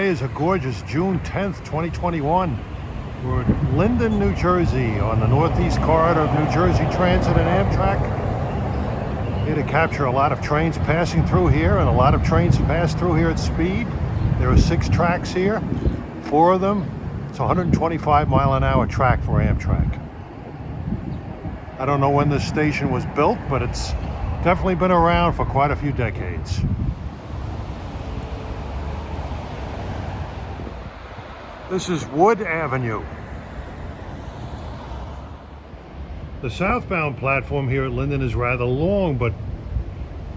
is a gorgeous June 10th, 2021. We're at Linden, New Jersey on the Northeast Corridor of New Jersey Transit and Amtrak. Here to capture a lot of trains passing through here, and a lot of trains pass through here at speed. There are 6 tracks here, 4 of them. It's a 125-mile-an-hour track for Amtrak. I don't know when this station was built, but it's definitely been around for quite a few decades. This is Wood Avenue. The southbound platform here at Linden is rather long, but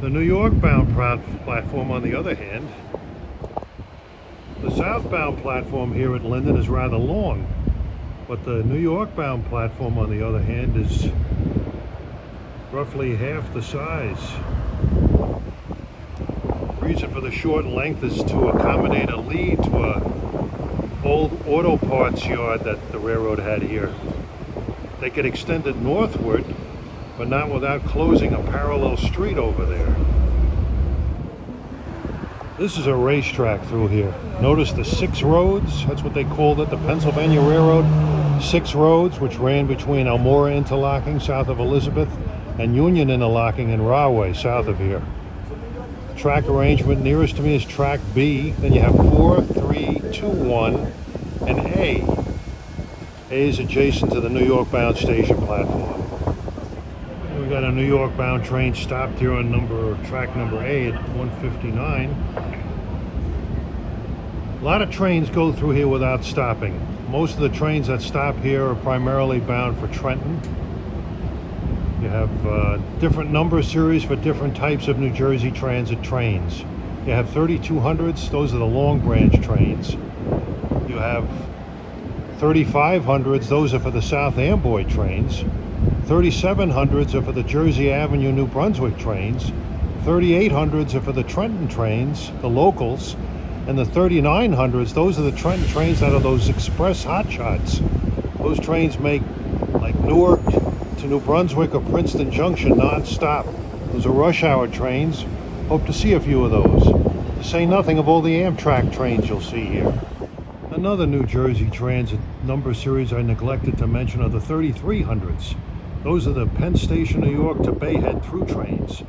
the New York-bound platform, on the other hand, the southbound platform here at Linden is rather long, but the New York-bound platform, on the other hand, is roughly half the size. The reason for the short length is to accommodate a lead to a old auto parts yard that the railroad had here. They could extend it northward, but not without closing a parallel street over there. This is a racetrack through here. Notice the 6 roads, that's what they called it, the Pennsylvania Railroad. 6 roads which ran between Elmora Interlocking south of Elizabeth and Union Interlocking in Rahway south of here. Track arrangement nearest to me is track B. Then you have 4, 3, 2, 1, and A. A is adjacent to the New York bound station platform. We've got a New York bound train stopped here on track number A at 159. A lot of trains go through here without stopping. Most of the trains that stop here are primarily bound for Trenton. You have different number series for different types of New Jersey Transit trains. You have 3200s, those are the long branch trains. You have 3500s, those are for the South Amboy trains. 3700s are for the Jersey Avenue, New Brunswick trains. 3800s are for the Trenton trains, the locals. And the 3900s, those are the Trenton trains that are those express hotshots. Those trains make like Newark to New Brunswick or Princeton Junction non-stop. Those are rush hour trains. Hope to see a few of those. To say nothing of all the Amtrak trains you'll see here. Another New Jersey Transit number series I neglected to mention are the 3300s. Those are the Penn Station, New York to Bayhead through trains.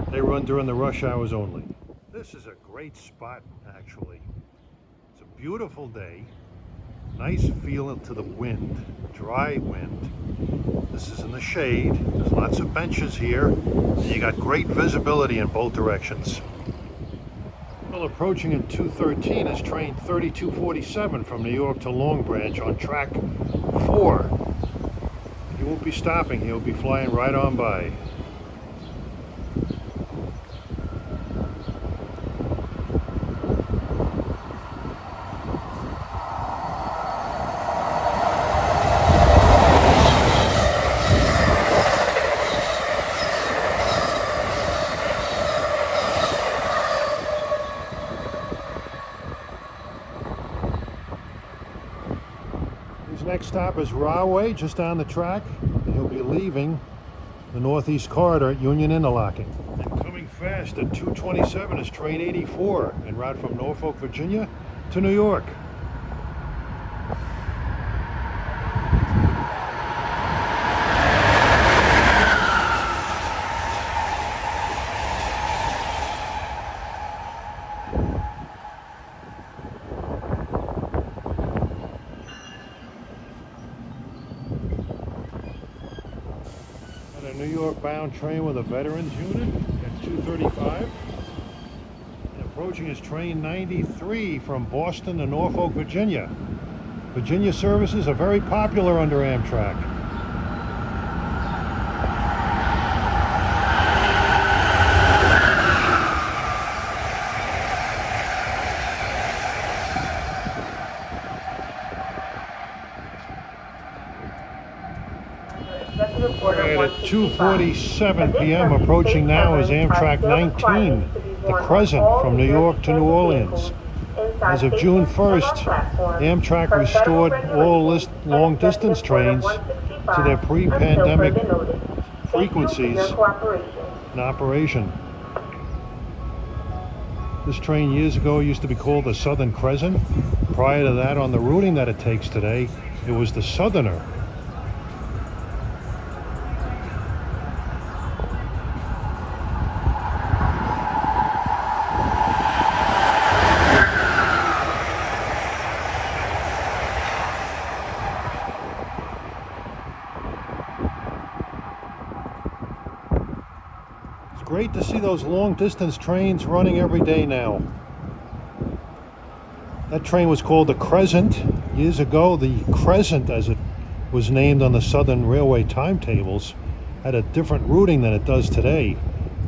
They run during the rush hours only. This is a great spot, actually. It's a beautiful day. Nice feel to the wind, dry wind. This is in the shade. There's lots of benches here. And you got great visibility in both directions. Well, approaching in 213 is train 3247 from New York to Long Branch on track 4. He won't be stopping. He'll be flying right on by. His next stop is Rahway, just down the track, and he'll be leaving the Northeast Corridor at Union Interlocking. And coming fast at 227 is train 84, en route from Norfolk, Virginia to New York. A New York bound train with a veterans unit at 235. And approaching is train 93 from Boston to Norfolk, Virginia. Virginia services are very popular under Amtrak. At 2:47 p.m. approaching now is Amtrak 19, the Crescent from New York to New Orleans. As of June 1st, Amtrak restored all long-distance trains to their pre-pandemic frequencies in operation. This train years ago used to be called the Southern Crescent. Prior to that, on the routing that it takes today, it was the Southerner. Great to see those long distance trains running every day now. That train was called the Crescent. Years ago, the Crescent, as it was named on the Southern Railway timetables, had a different routing than it does today.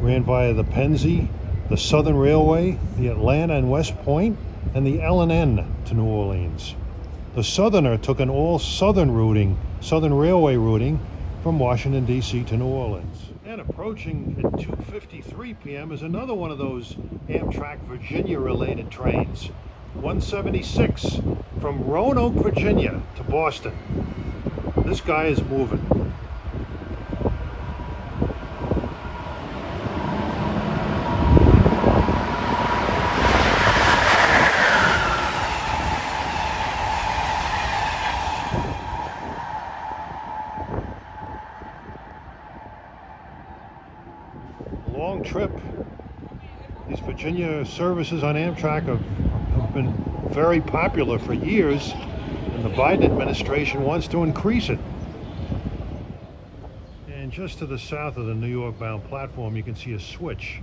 Ran via the Pennsy, the Southern Railway, the Atlanta and West Point, and the L&N to New Orleans. The Southerner took an all-Southern routing, Southern Railway routing, from Washington, D.C. to New Orleans. And approaching at 2:53 p.m. is another one of those Amtrak Virginia-related trains. 176 from Roanoke, Virginia to Boston. This guy is moving. Long trip. These Virginia services on Amtrak have been very popular for years, and the Biden administration wants to increase it. And just to the south of the New York bound platform, you can see a switch.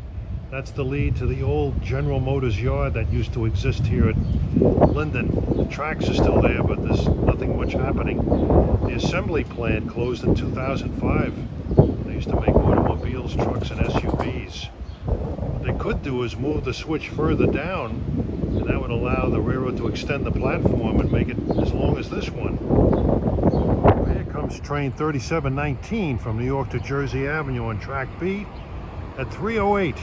That's the lead to the old General Motors yard that used to exist here at Linden. The tracks are still there, but there's nothing much happening. The assembly plant closed in 2005. They used to make automobiles, trucks, and SUVs. What they could do is move the switch further down, and that would allow the railroad to extend the platform and make it as long as this one. Here comes train 3719 from New York to Jersey Avenue on track B at 3:08.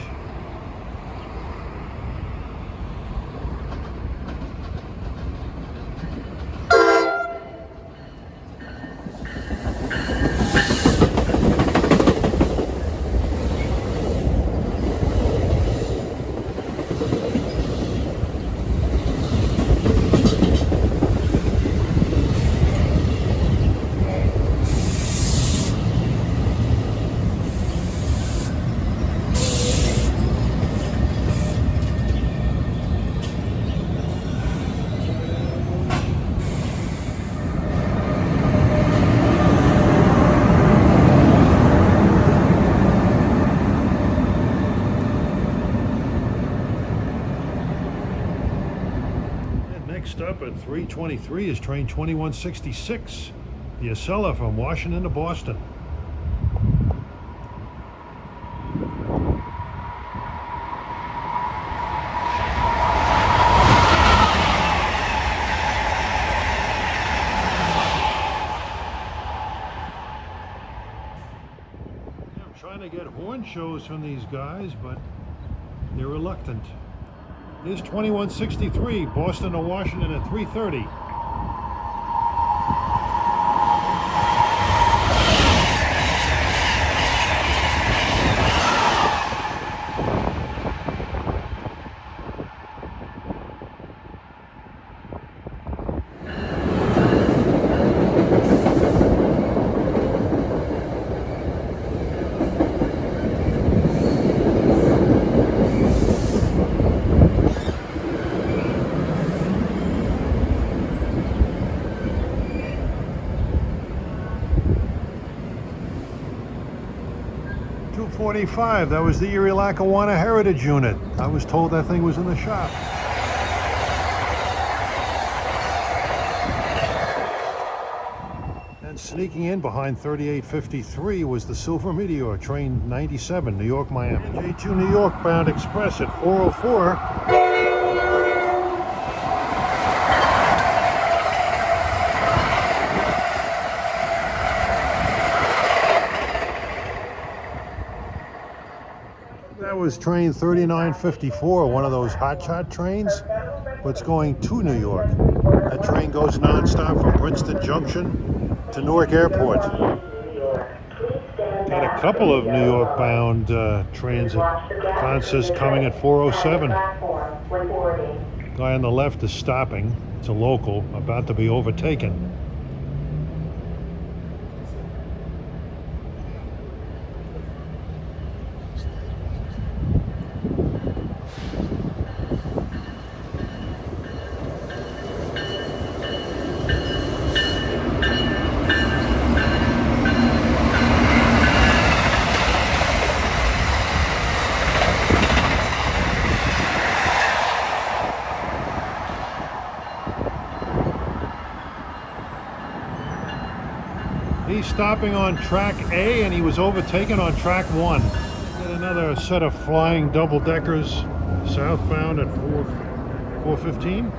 Next up at 3:23 is train 2166, the Acela from Washington to Boston. I'm trying to get horn shows from these guys, but they're reluctant. Here's 2163, Boston to Washington at 3:30. .45, that was the Erie Lackawanna Heritage Unit. I was told that thing was in the shop. And sneaking in behind 3853 was the Silver Meteor, train 97, New York, Miami. NJ2 New York bound express at 4:04. That was train 3954, one of those hotshot trains, but it's going to New York. That train goes nonstop from Princeton Junction to Newark Airport. Got a couple of New York bound transit consists coming at 4:07. Guy on the left is stopping. It's a local, about to be overtaken. He's stopping on track A, and he was overtaken on track 1. Get another set of flying double-deckers southbound at 4:15.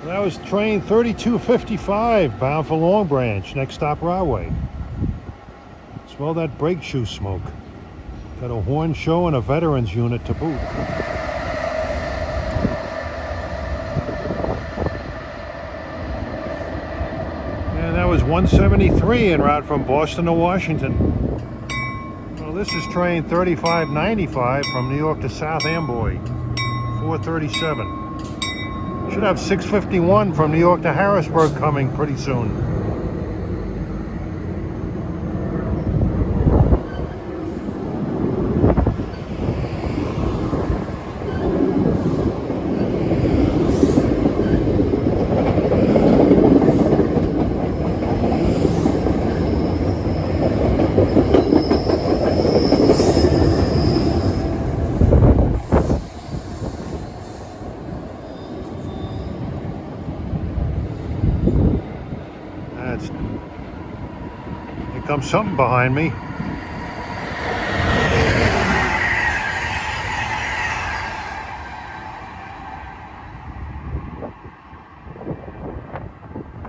That was train 3255 bound for Long Branch, next stop Rahway. Smell that brake shoe smoke. Got a horn show and a veterans unit to boot. And that was 173 en route from Boston to Washington. Well, this is train 3595 from New York to South Amboy, 437. Should have 651 from New York to Harrisburg coming pretty soon. Here comes something behind me.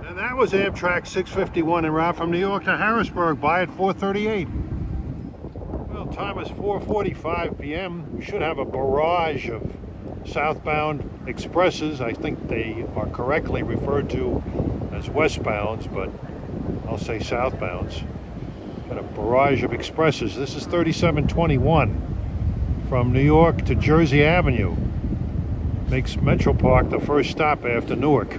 And that was Amtrak 651 en route from New York to Harrisburg by at 4:38. Well, time is 4:45 p.m. We should have a barrage of southbound expresses. I think they are correctly referred to as westbounds, but I'll say southbounds. Got a barrage of expresses. This is 3721 from New York to Jersey Avenue. Makes Metro Park the first stop after Newark.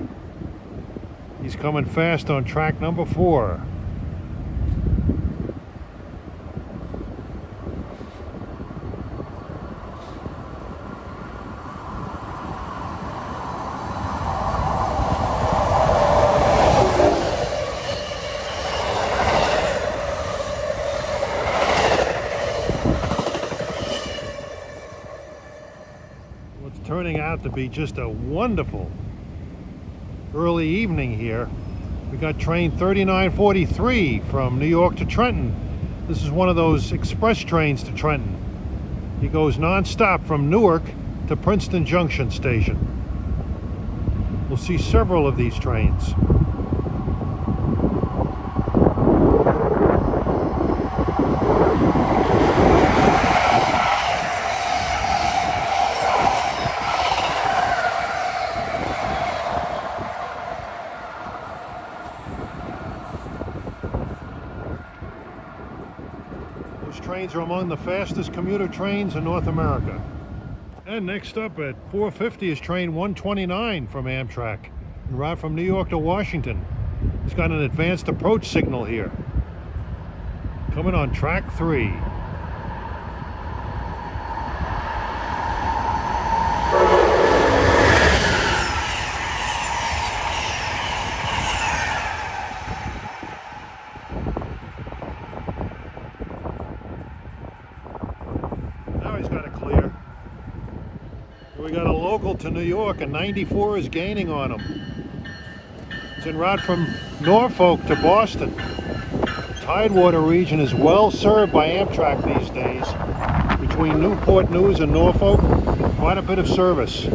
He's coming fast on track number 4. Turning out to be just a wonderful early evening here. We got train 3943 from New York to Trenton. This is one of those express trains to Trenton. He goes non-stop from Newark to Princeton Junction Station. We'll see several of these trains. Trains are among the fastest commuter trains in North America. And next up at 4:50 is train 129 from Amtrak, en route from New York to Washington. It's got an advanced approach signal here. Coming on track 3. We got a local to New York, and 94 is gaining on him. It's en route from Norfolk to Boston. The Tidewater region is well served by Amtrak these days. Between Newport News and Norfolk, quite a bit of service.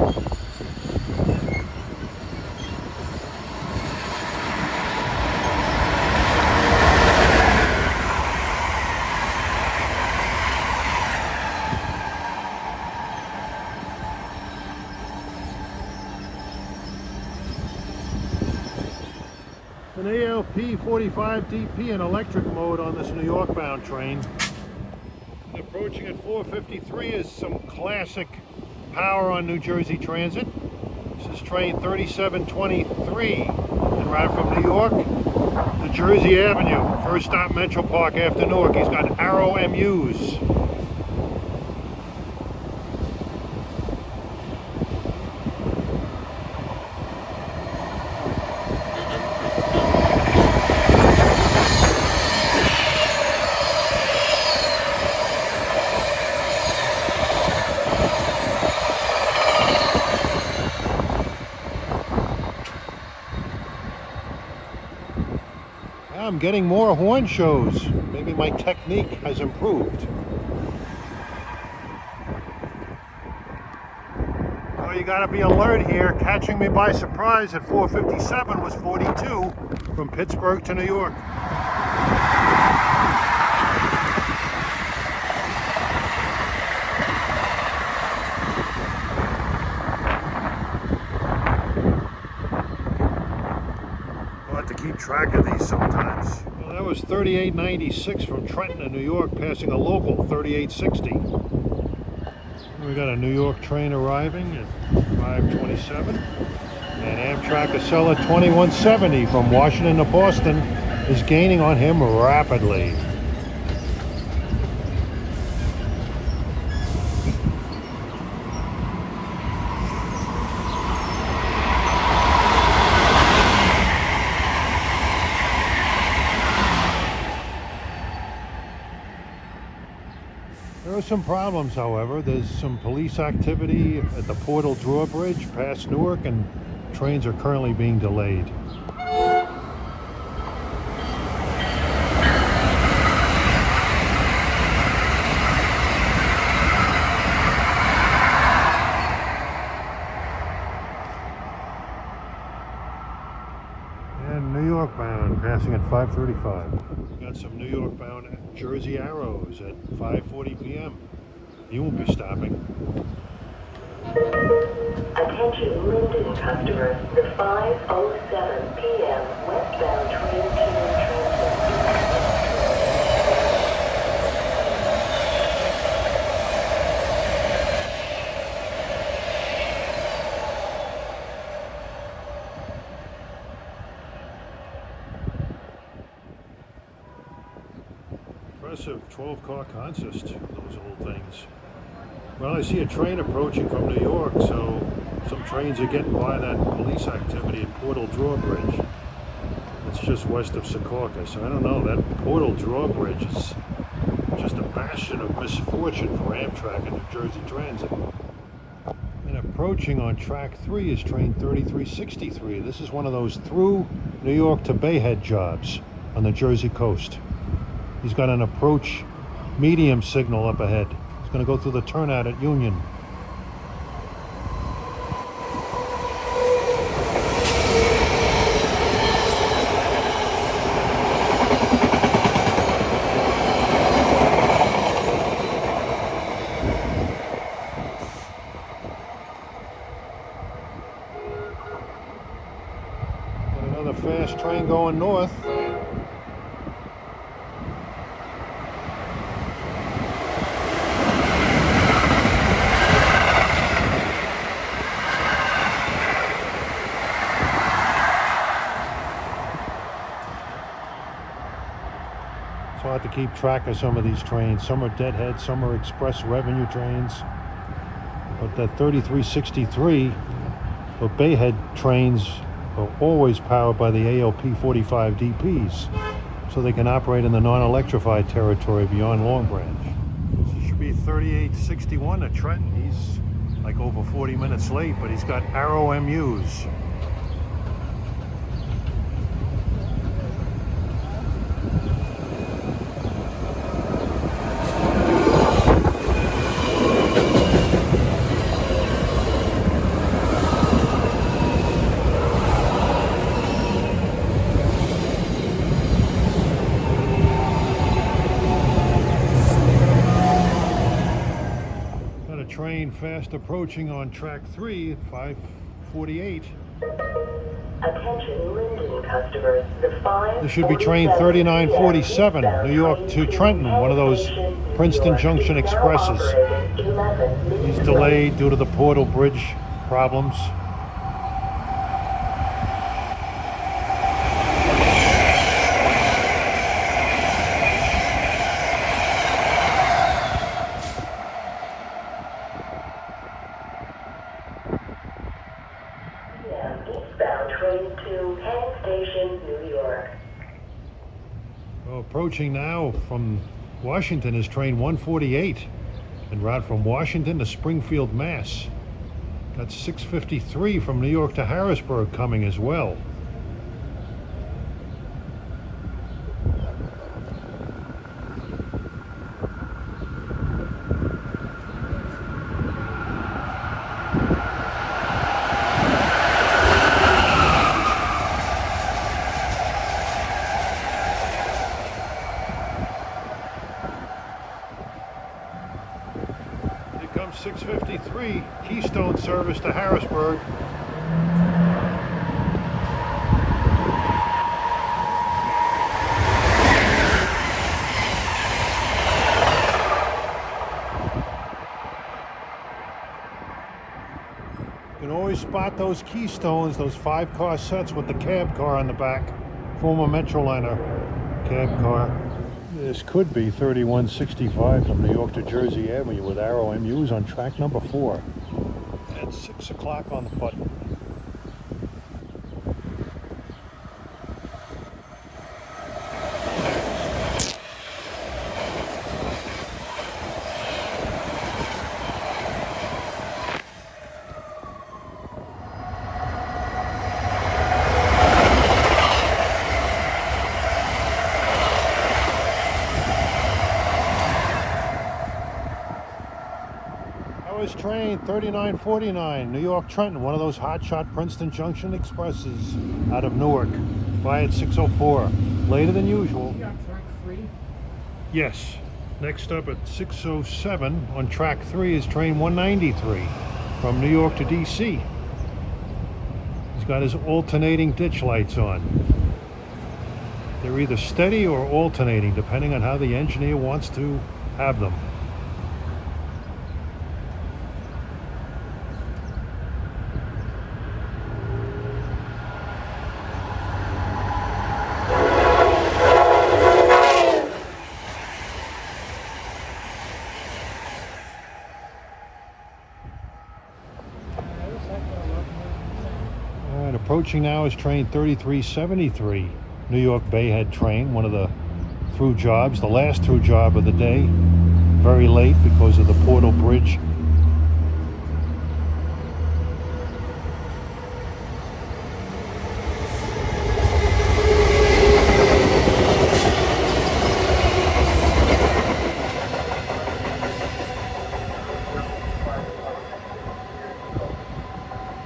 545 DP in electric mode on this New York bound train. And approaching at 4:53 is some classic power on New Jersey Transit. This is train 3723 en route from New York to Jersey Avenue. First stop Metro Park after Newark. He's got Arrow MUs. I'm getting more horn shows. Maybe my technique has improved. Oh, you gotta be alert here. Catching me by surprise at 4:57 was 42 from Pittsburgh to New York. To keep track of these sometimes. Well, that was 3896 from Trenton to New York, passing a local 3860. We got a New York train arriving at 5:27, and Amtrak Acela 2170 from Washington to Boston is gaining on him rapidly. There are some problems, however. There's some police activity at the Portal Drawbridge past Newark, and trains are currently being delayed. And New York bound passing at 5:35. Got some New York bound Jersey Arrows at 5:40 p.m. You won't be stopping. Attention Linden customers, the 5:07 p.m. westbound train Impressive 12-car consist, those old things. Well, I see a train approaching from New York, so some trains are getting by that police activity at Portal Drawbridge. It's just west of Secaucus. I don't know, that Portal Drawbridge is just a bastion of misfortune for Amtrak and New Jersey Transit. And approaching on track 3 is train 3363. This is one of those through New York to Bayhead jobs on the Jersey coast. He's got an approach medium signal up ahead. He's going to go through the turnout at Union. Got another fast train going north. It's hard to keep track of some of these trains. Some are deadhead, some are express revenue trains. But that 3363, the Bayhead trains are always powered by the ALP 45 DPs, so they can operate in the non-electrified territory beyond Long Branch. This should be 3861 at Trenton. He's like over 40 minutes late, but he's got Arrow MUs. Train fast approaching on track 3 at 5:48. Attention Linden customers, the 5. This should be train 3947, New York to Trenton, one of those Princeton Junction Expresses. He's delayed due to the Portal Bridge problems. Eastbound train to Penn Station, New York. Well, approaching now from Washington is train 148, en route from Washington to Springfield, Mass. That's 6:53 from New York to Harrisburg coming as well. Here comes 6:53, Keystone service to Harrisburg. You can always spot those Keystones, those 5-car sets with the cab car on the back. Former Metroliner cab car. This could be 3165 from New York to Jersey Avenue with Arrow MUs on track number 4 at 6 o'clock on the button. Was train 3949, New York Trenton, one of those hotshot Princeton Junction Expresses out of Newark. By at 6:04, later than usual. You got track 3? Yes. Next up at 6:07 on track 3 is train 193 from New York to DC. He's got his alternating ditch lights on. They're either steady or alternating, depending on how the engineer wants to have them. Approaching now is train 3373, New York Bayhead train, one of the through jobs, the last through job of the day. Very late because of the Portal Bridge.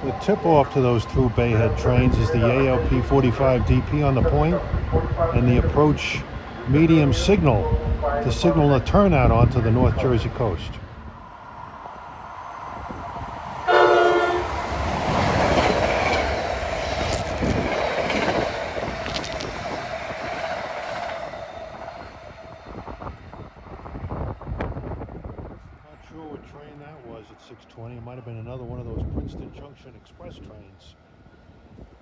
The tip-off to those through Bayhead trains is the ALP 45 DP on the point and the approach medium signal to signal a turnout onto the North Jersey coast. Sure what train that was at 6:20. It might have been another one of those Princeton Junction Express trains.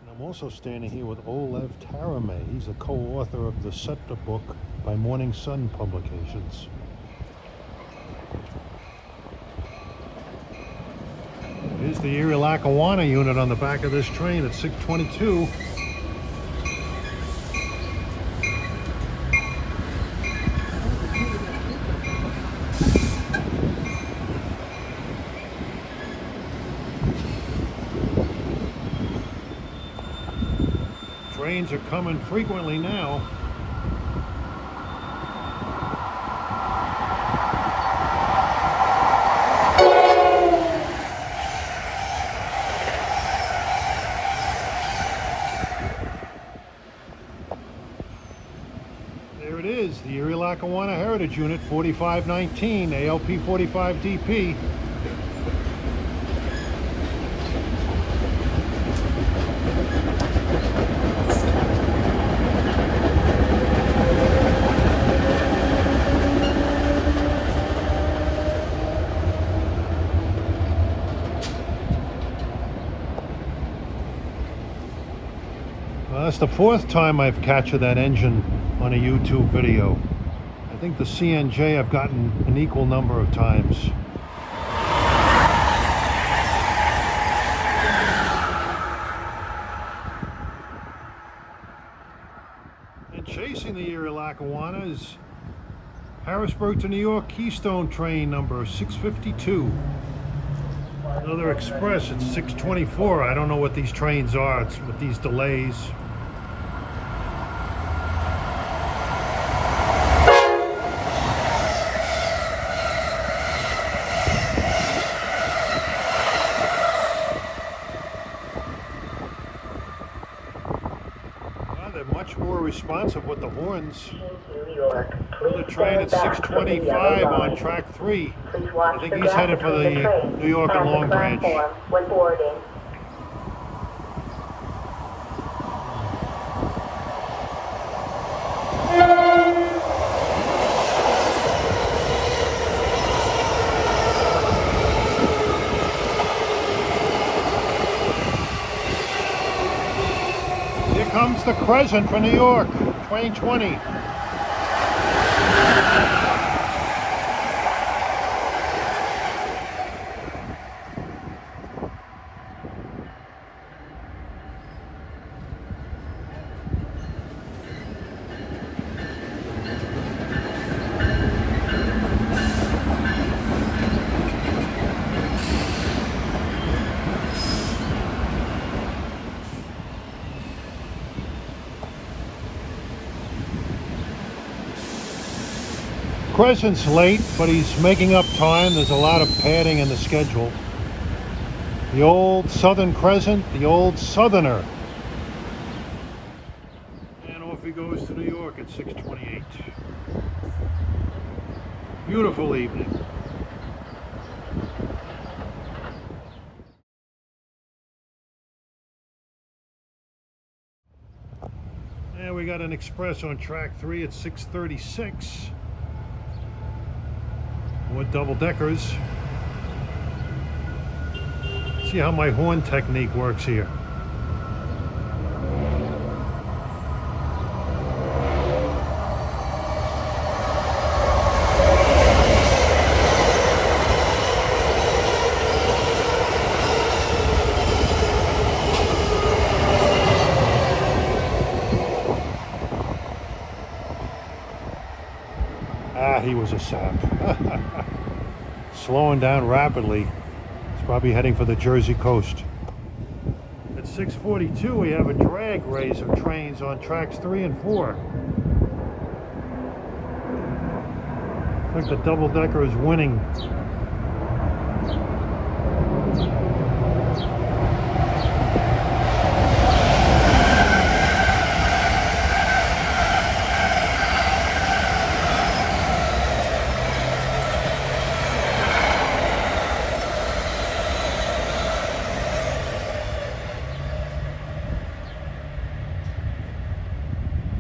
And I'm also standing here with Olev Tarameh. He's the co-author of the SEPTA book by Morning Sun Publications. Here's the Erie-Lackawanna unit on the back of this train at 6:22. Trains are coming frequently now. There it is, the Erie-Lackawanna Heritage Unit 4519, ALP 45 DP. That's the fourth time I've captured that engine on a YouTube video. I think the CNJ I've gotten an equal number of times. And chasing the Erie Lackawanna is Harrisburg to New York Keystone train number 652. Another express at 624. I don't know what these trains are. It's with these delays. They're much more responsive with the horns. New York. The train at 625 on track 3. I think he's headed for the New York and Long Branch. When boarding. Here comes the Crescent for New York, train 20. Crescent's late, but he's making up time. There's a lot of padding in the schedule. The old Southern Crescent, the old Southerner. And off he goes to New York at 6:28. Beautiful evening. And we got an express on track 3 at 6:36. More double-deckers. See how my horn technique works here. He was a sap. Slowing down rapidly. He's probably heading for the Jersey coast. At 6:42 we have a drag race of trains on tracks 3 and 4. I think the double-decker is winning.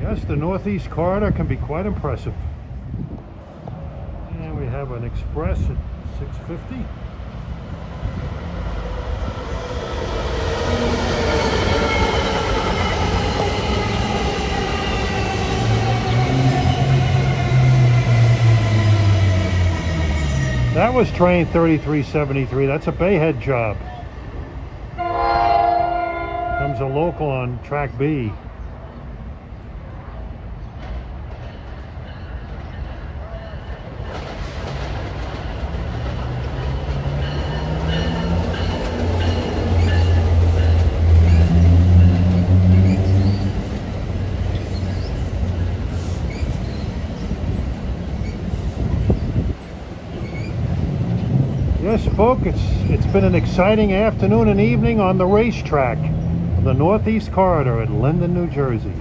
Yes, the Northeast Corridor can be quite impressive. And we have an express at 6:50. That was train 3373. That's a Bayhead job. Comes a local on track B. Yes, folks, it's been an exciting afternoon and evening on the racetrack of the Northeast Corridor at Linden, New Jersey.